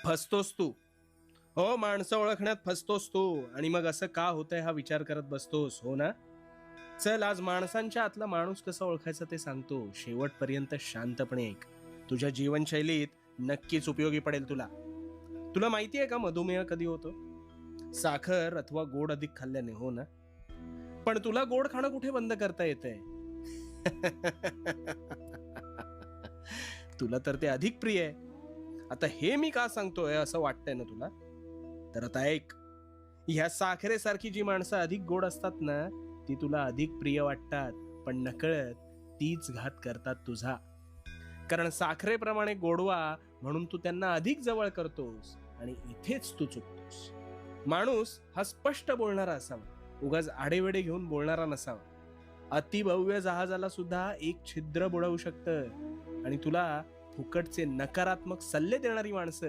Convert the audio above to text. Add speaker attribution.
Speaker 1: फसतोस तू. हो, माणसं ओळखण्यात फसतोस तू. आणि मग असं का होतंय हा विचार करत बसतोस, हो ना? चल, आज माणसांच्या आतला माणूस कसा ओळखायचा ते सांगतो. शेवटपर्यंत शांतपणे ऐक. तुझ्या जीवनशैलीत नक्कीच उपयोगी पडेल तुला. तुला माहिती आहे का मधुमेह कधी होतो? साखर अथवा गोड अधिक खाल्ल्याने, हो ना? पण तुला गोड खाणं कुठे बंद करता येतंय? तुला तर ते अधिक प्रिय आहे. आता हे मी का सांगतोय असं वाटतंय ना तुला? तर आता ऐक. ह्या साखरेसारखी जी माणसं अधिक गोड असतात ना, ती तुला अधिक प्रिय वाटतात, पण नकळत तीच घात करतात तुझा. कारण साखरेप्रमाणे गोडवा म्हणून तू त्यांना अधिक जवळ करतोस आणि इथेच तू चुकतोस. माणूस हा स्पष्ट बोलणारा असावा, उगाच आडेवेडे घेऊन बोलणारा नसावा. अतिभव्य जहाजाला सुद्धा एक छिद्र बुडवू शकतं. आणि तुला फुकटचे नकारात्मक सल्ले देणारी माणसं